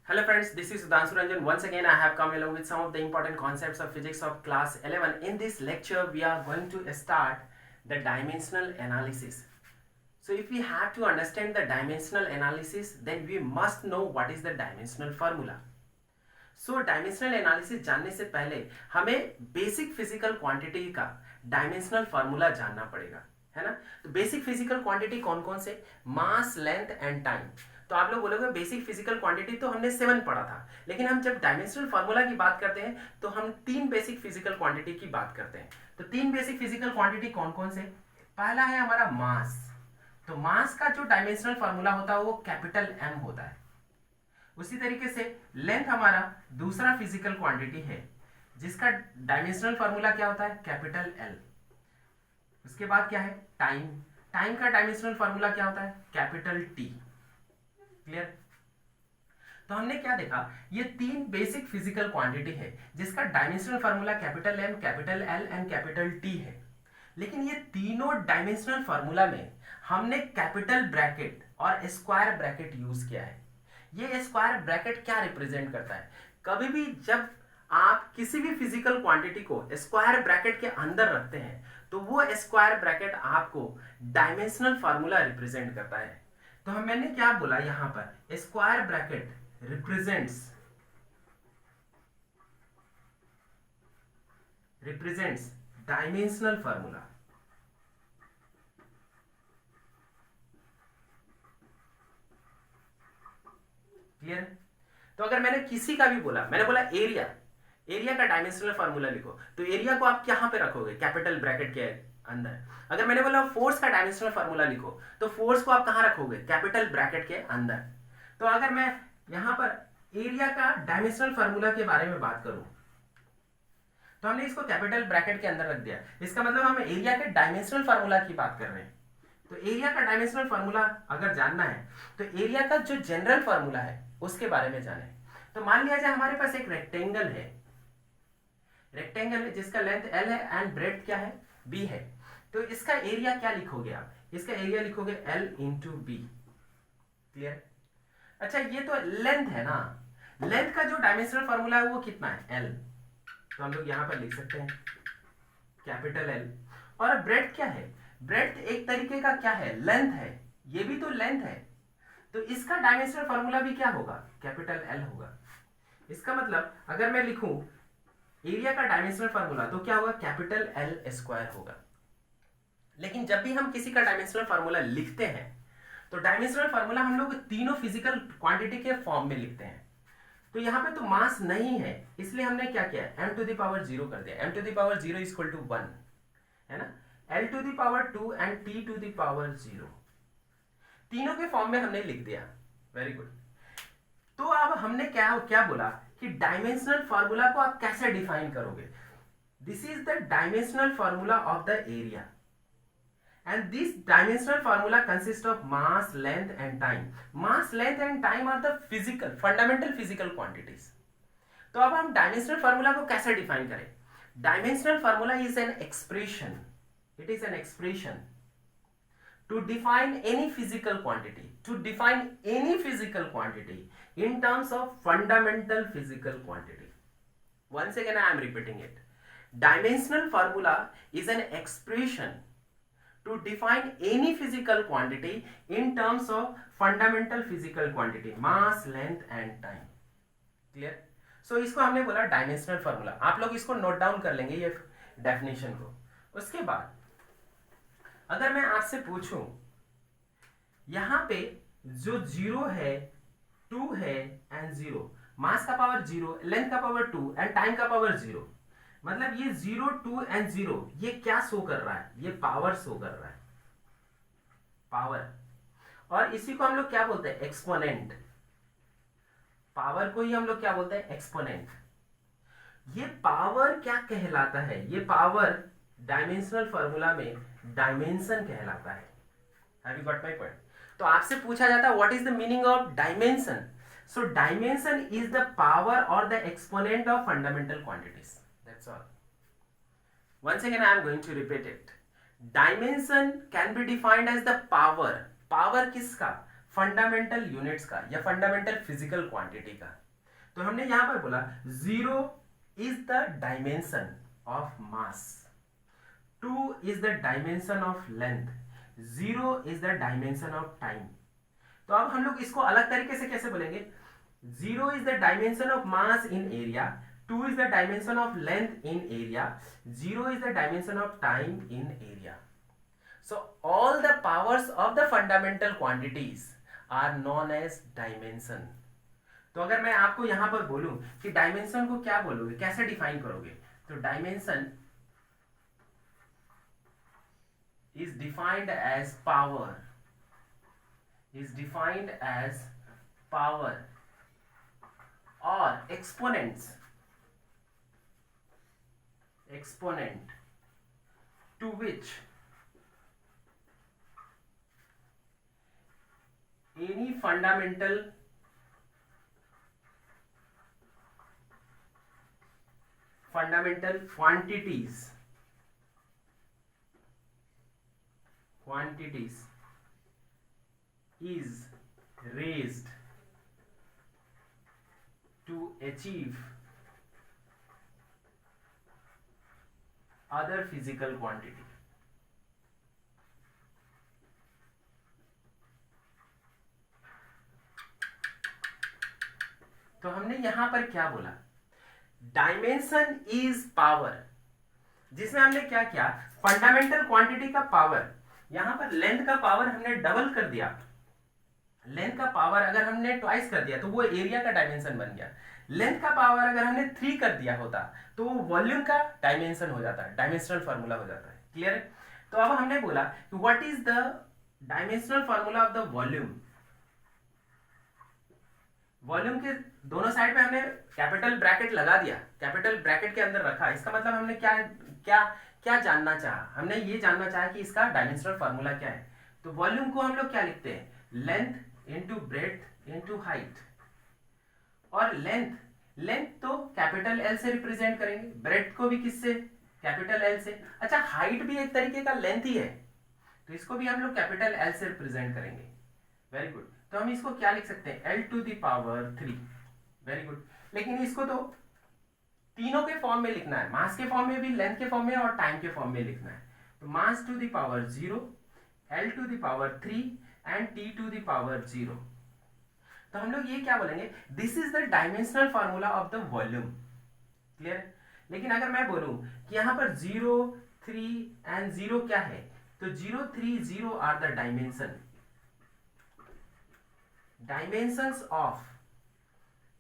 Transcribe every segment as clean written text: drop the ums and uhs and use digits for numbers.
Hello friends, this is Sudhanshu Ranjan. Once again, I have come along with some of the important concepts of physics of class 11. In this lecture, we are going to start the dimensional analysis. So if we have to understand the dimensional analysis, then we must know what is the dimensional formula. So dimensional analysis जानने से पहले हमें basic physical quantity का dimensional formula जानना पड़ेगा, है ना। तो बेसिक फिजिकल क्वांटिटी कौन कौन से? मास, लेंथ एंड टाइम। तो आप लोग बोलोगे बेसिक फिजिकल क्वांटिटी तो हमने 7 पढ़ा था, लेकिन हम जब डायमेंशनल फार्मूला की बात करते हैं तो हम 3 बेसिक फिजिकल क्वांटिटी की बात करते हैं। तो 3 बेसिक फिजिकल क्वांटिटी कौन कौन से? पहला है हमारा मास। तो मास का जो डायमेंशनल फार्मूला होता है वो कैपिटल एम होता है। उसी तरीके से लेंथ हमारा दूसरा फिजिकल क्वांटिटी है जिसका डायमेंशनल फार्मूला क्या होता है? Capital L. उसके बाद क्या है? टाइम। टाइम का डायमेंशनल फार्मूला क्या होता है? Capital T. क्लियर? तो हमने क्या देखा, ये 3 बेसिक फिजिकल क्वांटिटी है जिसका dimensional formula capital M, capital L and capital T है। लेकिन ये तीनों डायमेंशनल फार्मूला में हमने कैपिटल ब्रैकेट और स्क्वायर ब्रैकेट यूज किया है। ये स्क्वायर ब्रैकेट क्या रिप्रेजेंट करता है? कभी भी जब आप किसी भी फिजिकल क्वांटिटी को स्क्वायर ब्रैकेट के अंदर रखते हैं तो वो स्क्वायर ब्रैकेट आपको डायमेंशनल फार्मूला रिप्रेजेंट करता है। तो मैंने क्या बोला यहां पर? Square bracket represents dimensional formula. Clear? तो अगर मैंने किसी का भी बोला, मैंने बोला एरिया, एरिया का डायमेंशनल फार्मूला लिखो, तो एरिया को आप कहां पे रखोगे? कैपिटल ब्रैकेट के अंदर। अगर मैंने बोला फोर्स का डायमेंशनल फार्मूला लिखो, तो फोर्स को आप कहां रखोगे? कैपिटल ब्रैकेट के अंदर। तो अगर मैं यहां पर एरिया का डायमेंशनल फार्मूला के बारे में बात करूं तो हमने इसको कैपिटल ब्रैकेट के अंदर रख दिया। इसका मतलब हम एरिया के डायमेंशनल फार्मूला की बात कर रहे हैं। तो एरिया का डायमेंशनल फार्मूला अगर जानना है तो एरिया का जो जनरल फार्मूला है उसके बारे में जाने। तो मान लिया जाए हमारे पास एक रेक्टेंगल है, जिसका लेंथ एल है एंड ब्रेड्थ क्या है? बी है। तो इसका एरिया क्या लिखोगे आप? इसका एरिया लिखोगे एल इंटू बी। क्लियर? अच्छा, ये तो लेंथ है ना। लेंथ का जो डायमेंशनल फार्मूला है वो कितना है? एल। तो हम लोग यहां पर लिख सकते हैं कैपिटल एल। और ब्रेड्थ क्या है? ब्रेड्थ एक तरीके का क्या है? लेंथ है। ये भी तो लेंथ है, तो इसका डायमेंशनल फार्मूला भी क्या होगा? कैपिटल एल होगा। इसका मतलब अगर मैं लिखूं एरिया का डायमेंशनल फार्मूला तो क्या होगा? कैपिटल एल स्क्वायर होगा। लेकिन जब भी हम किसी का डायमेंशनल फार्मूला लिखते हैं तो डायमेंशनल फार्मूला हम लोग तीनों फिजिकल क्वांटिटी के फॉर्म में लिखते हैं। तो यहां पे तो मास नहीं है, इसलिए हमने क्या किया? m टू द पावर 0 कर दिया। m to the power 0 equal to 1 है ना। l to the power 2 and t to the power 0 तीनों के फॉर्म में हमने लिख दिया। Very good. तो अब हमने क्या क्या बोला कि डायमेंशनल फार्मूला को आप कैसे डिफाइन करोगे? This is the dimensional formula of the area and this dimensional formula consists of mass, length and time. Mass, length and time are the physical fundamental physical quantities. तो अब हम dimensional formula को कैसे define करें? Dimensional formula is an expression, it is an expression to define any physical quantity in terms of fundamental physical quantity. Once again I am repeating it. Dimensional formula is an expression to define any physical quantity in terms of fundamental physical quantity, mass, length and time. Clear? So इसको हमने बोला dimensional formula. आप लोग इसको note down कर लेंगे ये definition को। उसके बाद अगर मैं आपसे पूछूं यहां पे जो 0 है, 2 है एंड 0, मास का पावर 0, लेंथ का पावर 2 एंड टाइम का पावर 0, मतलब ये 0, 2 एंड 0 ये क्या शो कर रहा है? ये पावर शो कर रहा है, पावर। और इसी को हम लोग क्या बोलते हैं? एक्सपोनेंट। पावर को ही हम लोग क्या बोलते हैं? एक्सपोनेंट। ये पावर क्या कहलाता है? ये पावर डायमेंशनल फार्मूला में डायमेंशन कहलाता है। Have you got my point? तो आपसे पूछा जाता है what is the meaning of dimension? So dimension is the power और the exponent of fundamental quantities. That's all. Once again I am going to repeat it. Dimension can be defined as the power. Power किसका? Fundamental units का या fundamental physical quantity का। तो हमने यहां पर बोला 0 is the dimension of mass, 2 is the dimension of length, 0 is the dimension of time. तो अब हम लोग इसको अलग तरीके से कैसे बोलेंगे, 0 is the dimension of mass in area, 2 is the dimension of length in area, 0 is the dimension of time in area. So all the powers of the fundamental quantities are known as dimension. तो अगर मैं आपको यहां पर बोलूं कि dimension को क्या बोलोगे, कैसे डिफाइन करोगे, तो dimension is defined as power, is defined as power or exponent to which any fundamental quantities is raised to achieve other physical quantity. तो हमने यहां पर क्या बोला, डायमेंशन इज पावर, जिसमें हमने क्या किया, फंडामेंटल क्वांटिटी का पावर, यहां पर लेंथ का पावर हमने डबल कर दिया, लेंथ का पावर अगर हमने ट्वाइस कर दिया तो वो एरिया का डायमेंशन बन गया, लेंथ का पावर अगर हमने 3 कर दिया होता तो वो वॉल्यूम का डायमेंशन हो जाता है, डायमेंशनल फार्मूला हो जाता है। क्लियर है? तो अब हमने बोला कि what is the dimensional formula of the volume. Volume के दोनों साइड में हमने कैपिटल ब्रैकेट लगा दिया, कैपिटल ब्रैकेट के अंदर रखा, इसका मतलब हमने क्या क्या क्या जानना चाहा, हमने ये जानना चाहा कि इसका डायमेंशनल फार्मूला क्या है। तो वॉल्यूम को हम लोग क्या लिखते हैं, length into breadth into height, और लेंथ तो कैपिटल एल से रिप्रेजेंट करेंगे, ब्रेड्थ को भी किससे, कैपिटल एल से। अच्छा, हाइट भी एक तरीके का लेंथ ही है, तो इसको भी हम लोग कैपिटल एल से रिप्रेजेंट करेंगे। Very good. तो हम इसको क्या लिख सकते हैं, L to the power 3। Very good. लेकिन इसको तो तीनों के फॉर्म में लिखना है, मास के फॉर्म में भी, लेंथ के फॉर्म में और टाइम के फॉर्म में लिखना है। तो mass to the power 0, L to the power 3 and T to the power 0। तो हम लोग ये क्या बोलेंगे, this is the dimensional formula of the volume. Clear? लेकिन अगर मैं बोलूं कि यहां पर 0, 3 एंड 0 क्या है, तो 0, 3, 0 are the dimensions of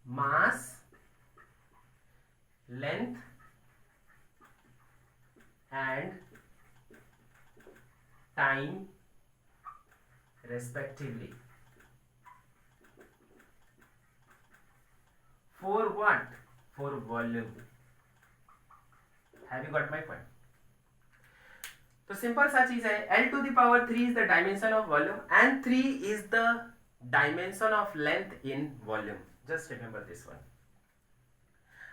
mass, length and time respectively. For what? For volume. Have you got my point? तो सिंपल सा चीज है, L to the power 3 is the dimension of volume and 3 is the dimension of length in volume. Just remember this one.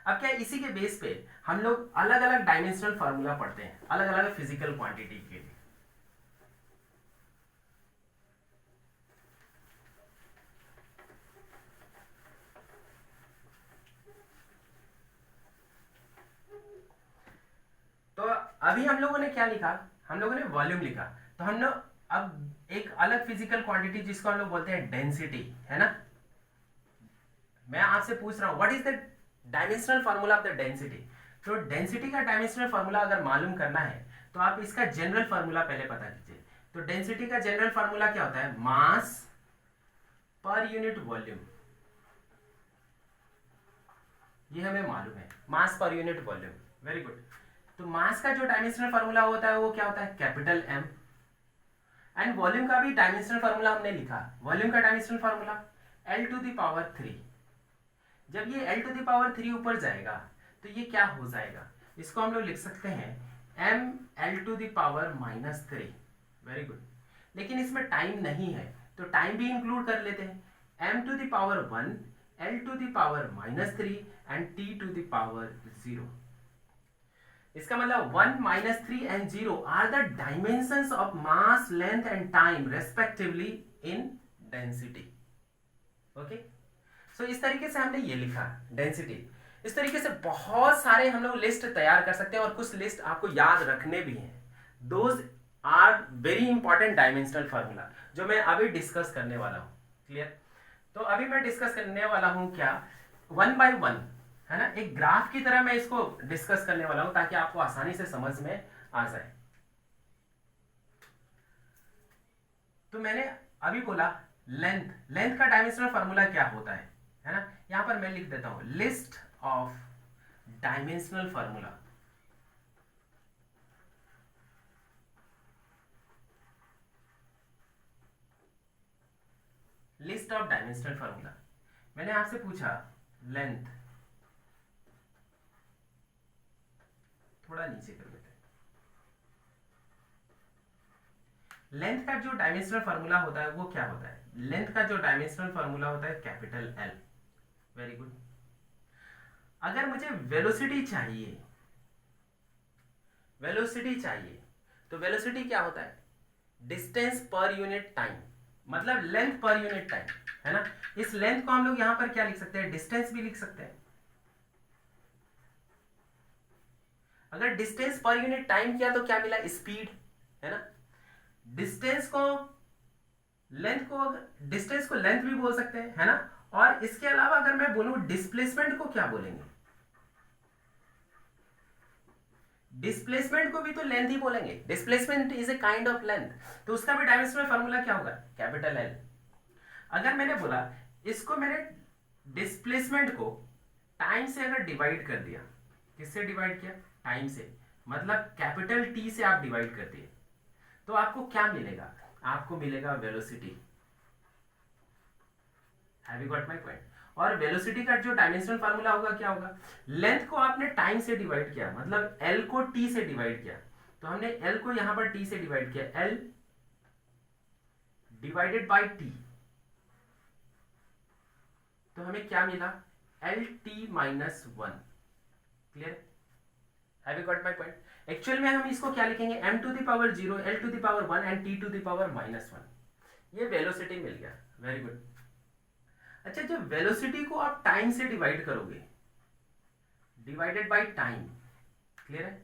अब क्या, इसी के base पे हम लोग अलग अलग डायमेंशनल फार्मूला पढ़ते हैं, अलग अलग फिजिकल क्वांटिटी के लिए। तो अभी हम लोगों ने क्या लिखा, हम लोगों ने वॉल्यूम लिखा। तो हम लोग अब एक अलग फिजिकल क्वांटिटी जिसको हम लोग बोलते हैं डेंसिटी, है ना। मैं आपसे पूछ रहा हूं what is the dimensional formula of the density. तो डेंसिटी का डायमेंशनल फार्मूला अगर मालूम करना है तो आप इसका जनरल फार्मूला पहले पता कीजिए। तो डेंसिटी का जनरल फार्मूला क्या होता है, मास पर यूनिट वॉल्यूम। ये हमें मालूम है, मास per unit volume. Very good. तो मास का जो डायमेंशनल फार्मूला होता है वो क्या होता है, कैपिटल एम। एंड वॉल्यूम का भी डायमेंशनल फार्मूला हमने लिखा, वॉल्यूम का dimensional formula L to the power 3। जब ये L टू द पावर 3 ऊपर जाएगा तो ये क्या हो जाएगा, इसको हम लोग लिख सकते हैं m L to the power -3। Very good. लेकिन इसमें टाइम नहीं है तो टाइम भी इंक्लूड कर लेते हैं, m to the power 1, L to the power -3 and t to the power 0। इसका मतलब 1, -3 and 0 are the dimensions of mass, length and time respectively in density. Okay, so इस तरीके से हमने ये लिखा डेंसिटी। इस तरीके से बहुत सारे हम लोग लिस्ट तैयार कर सकते हैं और कुछ लिस्ट आपको याद रखने भी हैं। Those are very important dimensional formula जो मैं अभी डिस्कस करने वाला हूँ। क्लियर? तो अभी मैं डिस्कस करने वाला हूँ क्या, 1 by 1 है ना, एक ग्राफ की तरह मैं इसको डिस्कस करने वाला हूँ ताकि आपको आसानी से समझ में आ जाए। तो मैंने अभी बोला लेंथ का डायमेंशनल फार्मूला क्या होता है ना। यहां पर मैं लिख देता हूं list of dimensional formula. List of dimensional formula. मैंने आपसे पूछा लेंथ, थोड़ा नीचे कर देते हैं। लेंथ का जो डायमेंशनल फार्मूला होता है वो क्या होता है? लेंथ का जो डायमेंशनल फार्मूला होता है कैपिटल एल। Very good. अगर मुझे वेलोसिटी चाहिए, तो वेलोसिटी क्या होता है? डिस्टेंस पर यूनिट टाइम, मतलब लेंथ पर यूनिट टाइम, है ना। इस लेंथ को हम लोग यहां पर क्या लिख सकते हैं? डिस्टेंस भी लिख सकते हैं। अगर डिस्टेंस पर यूनिट टाइम किया तो क्या मिला? स्पीड, है ना। डिस्टेंस को लेंथ भी बोल सकते हैं, है ना। और इसके अलावा अगर मैं बोलूं डिस्प्लेसमेंट को क्या बोलेंगे? डिस्प्लेसमेंट को भी तो लेंथ ही बोलेंगे। Displacement is a kind of length, तो उसका भी डायमेंशनल फार्मूला क्या होगा? Capital L. अगर मैंने बोला इसको, मैंने डिस्प्लेसमेंट को टाइम से अगर डिवाइड कर दिया, किससे डिवाइड किया? टाइम से, मतलब कैपिटल टी से आप डिवाइड कर दिए, तो आपको क्या मिलेगा? आपको मिलेगा velocity. Have you got my point? और वेलोसिटी का जो डायमेंशनल फार्मूला होगा क्या होगा? लेंथ को आपने टाइम से डिवाइड किया, मतलब एल को टी से डिवाइड किया, तो हमने एल को यहां पर टी से डिवाइड किया, एल डिवाइडेड बाय टी, तो हमें क्या मिला? L T minus 1। Clear? Have you got my point? Actual में हम इसको क्या लिखेंगे? m to the power 0, l to the power 1 and t to the power -1। ये वेलोसिटी मिल गया। Very good. अच्छा, जो वेलोसिटी को आप टाइम से डिवाइड करोगे, डिवाइडेड बाय टाइम, क्लियर है?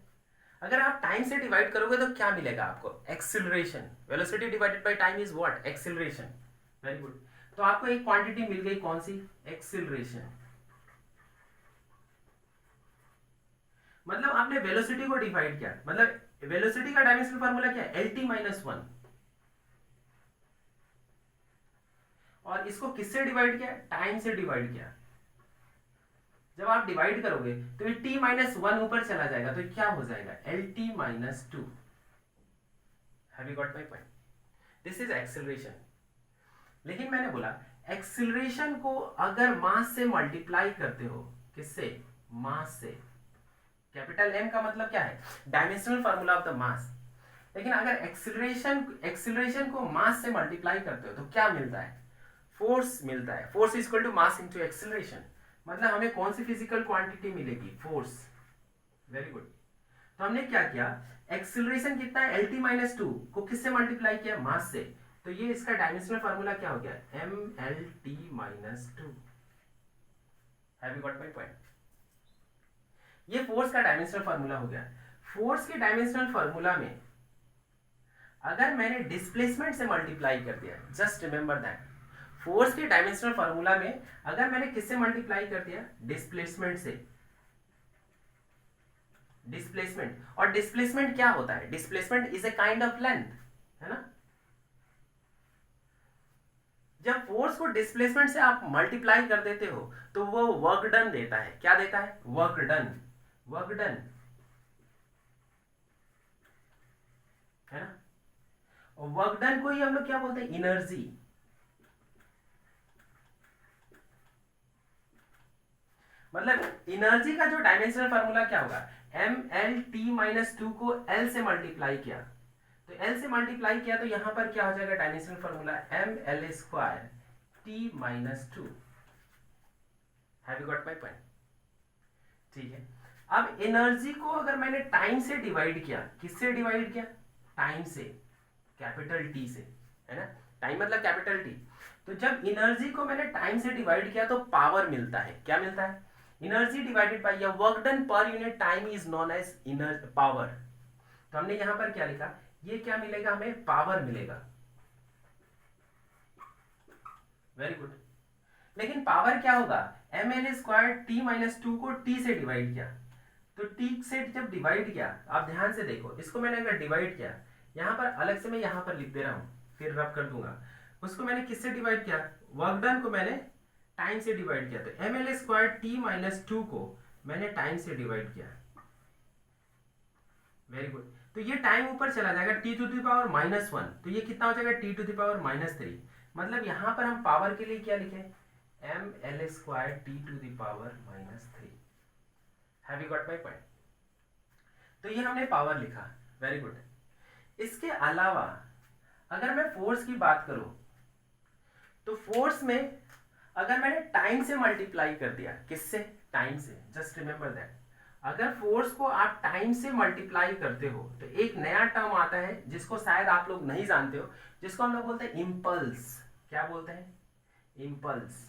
अगर आप टाइम से डिवाइड करोगे तो क्या मिलेगा आपको? Acceleration. Velocity divided by time is what? Acceleration. Very good. तो आपको एक क्वांटिटी मिल गई, कौन सी? एक्सीलरेशन। मतलब आपने वेलोसिटी को डिवाइड किया, मतलब वेलोसिटी का डायमेंशनल फार्मूला क्या है? L T minus 1। और इसको किससे डिवाइड किया? टाइम से डिवाइड किया। जब आप डिवाइड करोगे तो ये t माइनस 1 ऊपर चला जाएगा, तो क्या हो जाएगा? L T minus 2। Have you got my point? This is acceleration. लेकिन मैंने बोला एक्सीलरेशन को अगर मास से मल्टीप्लाई करते हो, किससे? मास से। कैपिटल एम का मतलब क्या है? डायमेंशनल फार्मूला ऑफ द मास। लेकिन अगर एक्सीलरेशन को मास से मल्टीप्लाई करते हो तो क्या मिलता है? फोर्स मिलता है। Force is equal to mass into acceleration. मतलब हमें कौन सी फिजिकल क्वांटिटी मिलेगी? फोर्स। Very good. तो हमने क्या किया? एक्सीलरेशन कितना है? एल टी माइनस 2 को किससे मल्टीप्लाई किया? मास से। तो ये इसका डायमेंशनल फार्मूला क्या हो गया? M L T minus 2। Have you got my point? ये फोर्स का डायमेंशनल फार्मूला हो गया। फोर्स के डायमेंशनल फार्मूला में अगर मैंने डिस्प्लेसमेंट से मल्टीप्लाई कर दिया, जस्ट रिमेंबर दैट, फोर्स के डायमेंशनल फार्मूला में अगर मैंने किससे मल्टीप्लाई कर दिया? डिस्प्लेसमेंट से। डिस्प्लेसमेंट, और डिस्प्लेसमेंट क्या होता है? Displacement is a kind of length, है ना। जब फोर्स को डिस्प्लेसमेंट से आप मल्टीप्लाई कर देते हो तो वो वर्क डन देता है। क्या देता है? Work done. वर्क डन, है ना। और वर्क डन को ही हम लोग क्या बोलते हैं? एनर्जी। मतलब एनर्जी का जो डायमेंशनल फार्मूला क्या होगा? एम एल टी माइनस 2 को एल से मल्टीप्लाई किया, तो एल से मल्टीप्लाई किया तो यहां पर क्या हो जाएगा? Dimensional formula M L square T minus 2। Have you got my point? ठीक है। अब एनर्जी को अगर मैंने टाइम से डिवाइड किया, किससे डिवाइड किया? टाइम से, कैपिटल टी से, है ना। टाइम मतलब कैपिटल टी। तो जब एनर्जी को मैंने टाइम से डिवाइड किया तो पावर मिलता है। क्या मिलता है? एनर्जी डिवाइडेड बाय या work done per unit time is known as energy power. तो हमने यहां पर क्या लिखा, ये क्या मिलेगा हमें, पावर मिलेगा। Very good. लेकिन पावर क्या होगा, M L square T minus two को टी से डिवाइड किया, तो टी से जब डिवाइड किया, आप ध्यान से देखो, इसको मैंने अगर डिवाइड किया, यहां पर अलग से मैं यहां पर लिख दे रहा हूं, फिर रब कर दूंगा, उसको मैंने किससे डिवाइड किया, वर्क डन को मैंने टाइम से डिवाइड किया, तो M L square T minus two को मैंने टाइम से डिवाइड किया। Very good. तो ये टाइम ऊपर चला जाएगा T to the power minus one, तो ये कितना हो जाएगा T to the power minus three. मतलब यहां पर हम पावर के लिए क्या लिखे, M L square T to the power minus three. Have you got my point? तो ये हमने पावर लिखा। Very good. इसके अलावा अगर मैं फोर्स की बात करूं, तो फोर्स में अगर मैंने टाइम से मल्टीप्लाई कर दिया, किससे, टाइम से, जस्ट रिमेंबर दैट, अगर फोर्स को आप टाइम से मल्टीप्लाई करते हो तो एक नया टर्म आता है जिसको शायद आप लोग नहीं जानते हो, जिसको हम लोग बोलते हैं इंपल्स। क्या बोलते हैं? इंपल्स।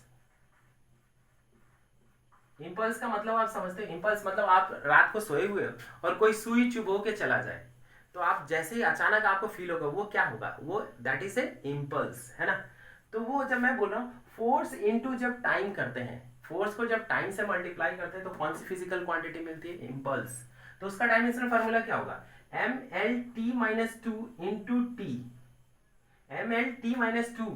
इंपल्स का मतलब आप समझते हो? इंपल्स मतलब आप रात को सोए हुए हो और कोई सुई चुभो के चला जाए, तो आप जैसे ही अचानक आपको फील होगा, वो क्या होगा, वो दैट इज ए इंपल्स, है ना। तो वो जब मैं बोल रहा हूँ फोर्स इनटू जब टाइम करते हैं, फोर्स को जब टाइम से मल्टीप्लाई करते हैं तो कौन सी फिजिकल क्वांटिटी मिलती है, इंपल्स। तो उसका डायमेंशनल फार्मूला क्या होगा, M L T minus two into T. M L T minus two,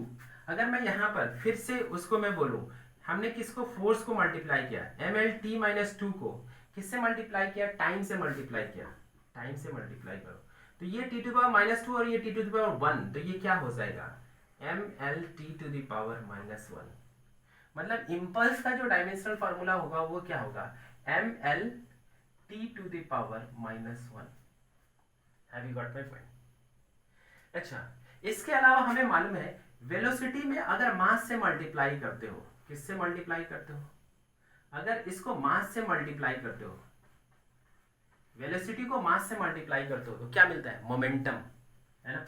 अगर मैं यहां पर फिर से उसको मैं बोलूं, हमने किसको, फोर्स को मल्टीप्लाई किया, M L T minus two को किससे मल्टीप्लाई किया, टाइम से मल्टीप्लाई किया, टाइम से मल्टीप्लाई करो, तो ये T to power minus two और ये टी टू पावर वन, तो ये क्या हो जाएगा, M L T to the power minus one. मतलब इंपल्स का जो डायमेंशनल फार्मूला होगा वो क्या होगा, M L T to the power minus one. Have you got my point? अच्छा, इसके अलावा हमें मालूम है वेलोसिटी में अगर मास से मल्टीप्लाई करते हो, किससे मल्टीप्लाई करते हो, अगर इसको मास से मल्टीप्लाई करते हो, वेलोसिटी को मास से मल्टीप्लाई करते हो, तो क्या मिलता है, मोमेंटम, है ना।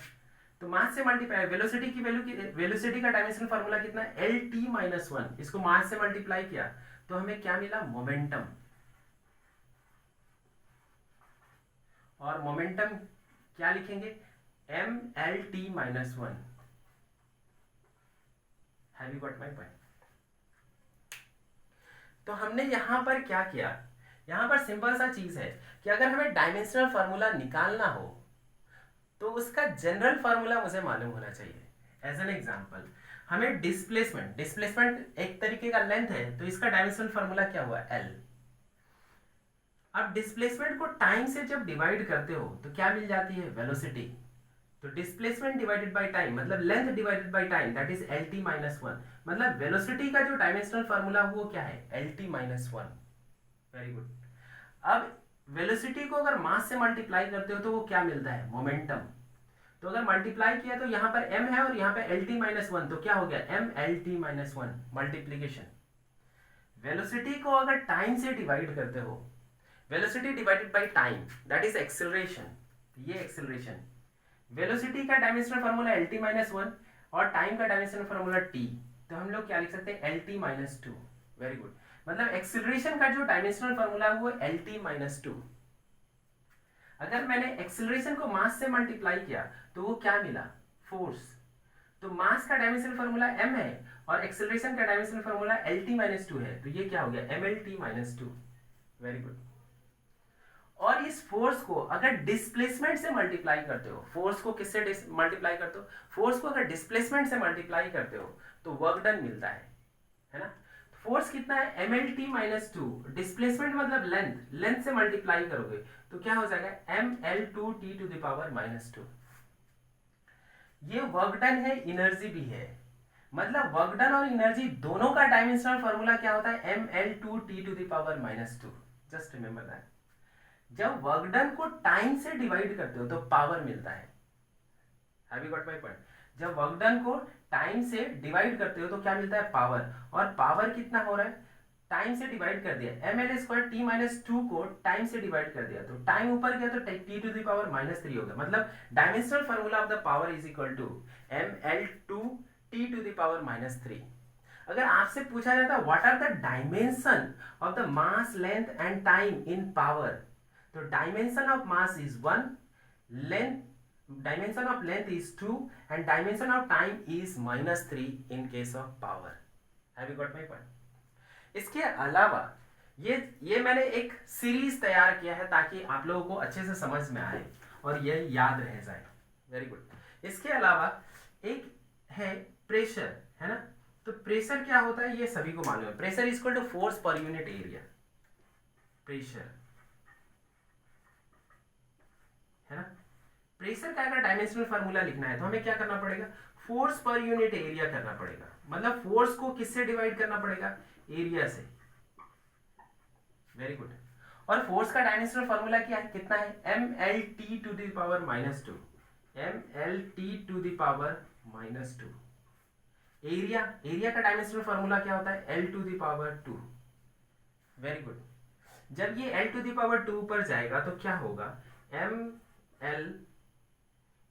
तो मास से मल्टीप्लाई, वेलोसिटी की वैल्यू की, वेलोसिटी का डायमेंशनल फार्मूला कितना है, एल टी माइनस वन, इसको मास से मल्टीप्लाई किया तो हमें क्या मिला, मोमेंटम। और मोमेंटम क्या लिखेंगे, M L T minus one. Have you got my point? तो हमने यहां पर क्या किया, यहां पर सिंपल सा चीज है कि अगर हमें डायमेंशनल फार्मूला निकालना हो तो उसका जनरल फार्मूला मुझे मालूम होना चाहिए। एज एन एग्जांपल, हमें डिस्प्लेसमेंट, डिस्प्लेसमेंट एक तरीके का लेंथ है, तो इसका डायमेंशनल फार्मूला क्या हुआ, एल। अब डिस्प्लेसमेंट को टाइम से जब डिवाइड करते हो तो क्या मिल जाती है, वेलोसिटी। तो डिस्प्लेसमेंट डिवाइडेड बाय टाइम मतलब length divided by time, that is L T minus one. मतलब वेलोसिटी का जो डायमेंशनल फार्मूला वो क्या है, L T minus one. Very good. अब वेलोसिटी को अगर मास से मल्टीप्लाई करते हो तो वो क्या मिलता है, मोमेंटम। तो अगर मल्टीप्लाई किया तो यहाँ पर m है और यहाँ पे एल टी माइनस वन, तो क्या हो गया, M L T minus one, multiplication. Velocity को अगर टाइम से डिवाइड करते हो, velocity divided by time that is acceleration, ये एक्सेलरेशन। वेलोसिटी का dimensional formula L T minus one और टाइम का डायमेंशनल फार्मूला टी, तो हम लोग क्या लिख सकते हैं, L T minus two. Very good. मतलब एक्सेलरेशन का जो डायमेंशनल फार्मूला है वो एल टी माइनस टू। अगर मैंने एक्सेलरेशन को मास से मल्टीप्लाई किया तो वो क्या मिला, फोर्स। तो मास का डायमेंशनल फार्मूला m है और एक्सेलरेशन का dimensional formula L T minus two है, तो ये क्या हो गया, M L T minus two. Very good. और इस फोर्स को अगर डिस्प्लेसमेंट से मल्टीप्लाई करते हो, फोर्स को किससे मल्टीप्लाई करते हो, फोर्स को अगर डिस्प्लेसमेंट से मल्टीप्लाई करते हो तो वर्क डन मिलता है ना। फोर्स कितना है, M L T minus two, displacement मतलब लेंथ, लेंथ से मल्टीप्लाई करोगे तो क्या हो जाएगा, M L two T to the power minus two. ये वर्क डन है, एनर्जी भी है। मतलब वर्क डन और एनर्जी दोनों का डायमेंशनल फार्मूला क्या होता है, M L two T to the power minus two. Just remember that. जब वर्क डन को टाइम से डिवाइड करते हो तो पावर मिलता है। Have you got my point? जब वर्क डन को टाइम से डिवाइड करते हो तो क्या मिलता है, पावर। और पावर कितना हो रहा है, टाइम से डिवाइड कर दिया, M L square T minus two को टाइम से डिवाइड कर दिया, तो टाइम ऊपर गया तो T to the power minus three हो गया। मतलब dimensional formula of the power is equal to M L two T to the power -3। अगर आपसे पूछा जाता what are the dimension of the mass length and time in power, तो dimension of mass is 1, length dimension of length is 2 and dimension of time is -3 in case of power. Have you got my point? इसके अलावा ये मैंने एक series तैयार किया है ताकि आप लोगों को अच्छे से समझ में आए और ये याद रह जाए। Very good. इसके अलावा एक है प्रेशर, है ना। तो प्रेशर क्या होता है ये सभी को मालूम है। Pressure is equal to force per unit area. Pressure, है ना। प्रेशर का अगर डायमेंशनल फार्मूला लिखना है तो हमें क्या करना पड़ेगा, फोर्स पर यूनिट एरिया करना पड़ेगा। मतलब फोर्स को किससे डिवाइड करना पड़ेगा, एरिया से। Very good. और फोर्स का डायमेंशनल फार्मूला क्या है, कितना है, mlt to the power -2, mlt to the power -2। Area का डायमेंशनल फार्मूला क्या होता है, l to the power 2। Very good. जब ये l टू द पावर 2 ऊपर जाएगा तो क्या होगा, ml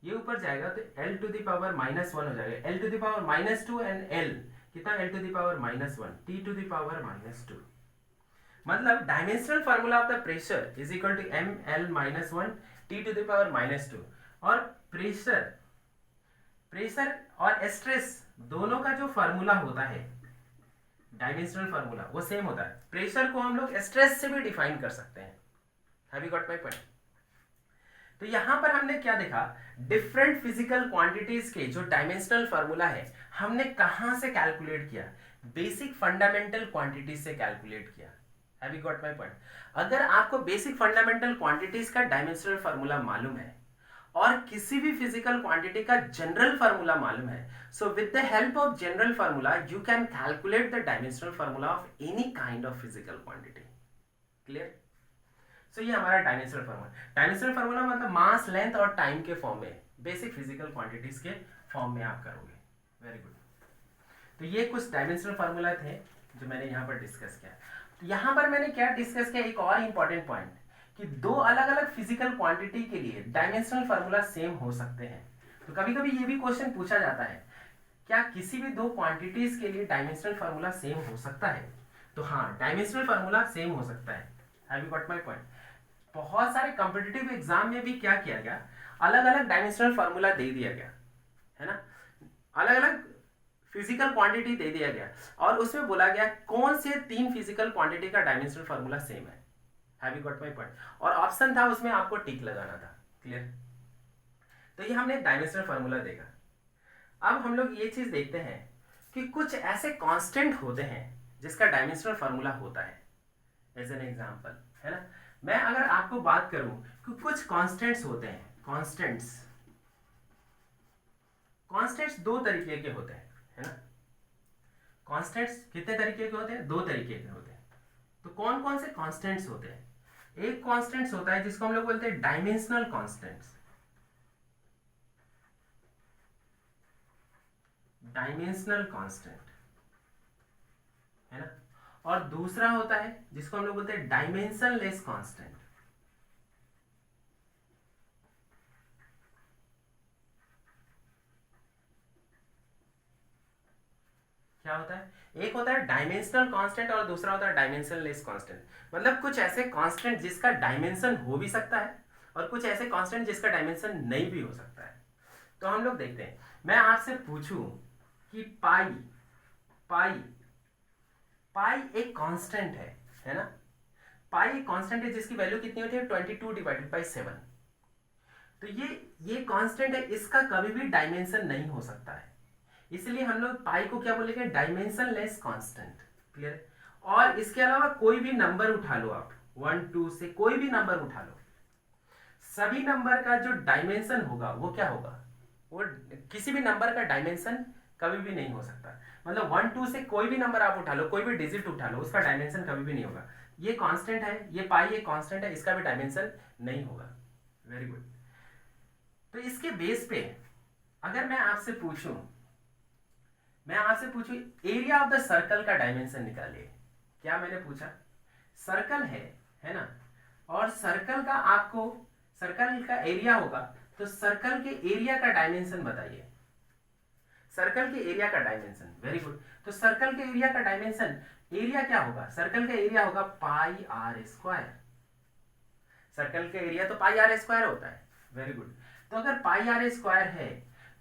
ये ऊपर जाएगा तो l टू द पावर -1 हो जाएगा। l to the power -2 and l कितना, l to the power -1, t to the power -2। मतलब dimensional formula of the pressure is equal to ml -1 t to the power -2। और pressure और stress दोनों का जो formula होता है, डायमेंशनल फार्मूला, वो सेम होता है। प्रेशर को हम लोग स्ट्रेस से भी डिफाइन कर सकते हैं। Have you got my point? तो यहां पर हमने क्या देखा, डिफरेंट फिजिकल क्वांटिटीज के जो डायमेंशनल फार्मूला है हमने कहां से कैलकुलेट किया, बेसिक फंडामेंटल क्वांटिटीज से कैलकुलेट किया। Have you got my point? अगर आपको बेसिक फंडामेंटल क्वांटिटीज का डायमेंशनल फार्मूला मालूम है और किसी भी फिजिकल क्वांटिटी का जनरल फार्मूला मालूम है, so with the help of general formula you can calculate the dimensional formula of any kind of physical quantity. Clear? So ये हमारा डायमेंशनल फार्मूला। डायमेंशनल फार्मूला मतलब मास, लेंथ और time के form में, basic physical quantities के form में आप करोगे। Very good. तो ये कुछ डायमेंशनल फार्मूला थे जो मैंने यहाँ पर डिस्कस किया। तो यहाँ पर मैंने क्या डिस्कस किया, एक और इंपॉर्टेंट पॉइंट कि दो अलग अलग फिजिकल क्वांटिटी के लिए डायमेंशनल फार्मूला सेम हो सकते हैं। तो कभी कभी ये भी क्वेश्चन पूछा जाता है, क्या किसी भी दो क्वांटिटीज के लिए डायमेंशनल फार्मूला सेम हो सकता है? तो हाँ, डायमेंशनल फार्मूला सेम हो सकता है। Have you got my point? बहुत सारे कॉम्पिटिटिव एग्जाम में भी क्या किया गया, अलग अलग डायमेंशनल फार्मूला दे दिया गया, है ना। अलग अलग फिजिकल क्वांटिटी दे दिया गया और उसमें बोला गया कौन से 3 फिजिकल क्वांटिटी का डायमेंशनल फार्मूला सेम है। Have you got my point? और ऑप्शन था उसमें आपको टिक लगाना था। क्लियर? तो ये हमने डायमेंशनल फार्मूला देखा। अब हम लोग ये चीज देखते हैं कि कुछ ऐसे कांस्टेंट होते हैं जिसका डायमेंशनल फार्मूला होता है। एज एन एग्जांपल, है ना, मैं अगर आपको बात करूं कि कुछ कांस्टेंट्स होते हैं, कांस्टेंट्स 2 तरीके के होते हैं, है ना। कांस्टेंट्स कितने तरीके के होते हैं, 2 तरीके के होते हैं। तो कौन कौन से कांस्टेंट्स होते हैं? एक कांस्टेंट्स होता है जिसको हम लोग बोलते हैं डायमेंशनल कांस्टेंट्स, डायमेंशनल कांस्टेंट, है ना। और दूसरा होता है जिसको हम लोग बोलते हैं डायमेंशनलेस कांस्टेंट। क्या होता है, एक होता है डायमेंशनल कांस्टेंट और दूसरा होता है डायमेंशनलेस कांस्टेंट। मतलब कुछ ऐसे कांस्टेंट जिसका डायमेंशन हो भी सकता है और कुछ ऐसे कांस्टेंट जिसका डायमेंशन नहीं भी हो सकता है। तो हम लोग देखते हैं, मैं आपसे पूछूं कि पाई एक कांस्टेंट है ना। पाई एक कांस्टेंट है जिसकी वैल्यू कितनी होती है, 22/7। तो ये कांस्टेंट है, इसका कभी भी डायमेंशन नहीं हो सकता है, इसलिए हम लोग पाई को क्या बोलेंगे, डायमेंशनलेस कांस्टेंट। क्लियर? और इसके अलावा कोई भी नंबर उठा लो आप, 1 2 से कोई भी नंबर उठा लो, सभी नंबर का जो डायमेंशन होगा वो क्या होगा, वो किसी भी नंबर का डायमेंशन कभी भी नहीं हो सकता। मतलब 1 2 से कोई भी नंबर आप उठा लो, कोई भी डिजिट उठा लो, उसका डायमेंशन कभी भी नहीं होगा। ये कांस्टेंट है, ये पाई एक कांस्टेंट है, इसका भी डायमेंशन नहीं होगा। Very good. तो इसके बेस पे अगर मैं आपसे पूछूं एरिया ऑफ द सर्कल का डायमेंशन निकालिए। क्या मैंने पूछा, सर्कल है ना, और सर्कल का एरिया होगा, तो सर्कल के एरिया का डायमेंशन बताइए। सर्कल के एरिया का डायमेंशन, वेरी गुड। तो सर्कल के एरिया का डायमेंशन, एरिया क्या होगा, सर्कल का एरिया होगा पाई आर स्क्वायर। सर्कल का एरिया तो पाई आर स्क्वायर होता है, वेरी गुड। तो अगर पाई आर स्क्वायर है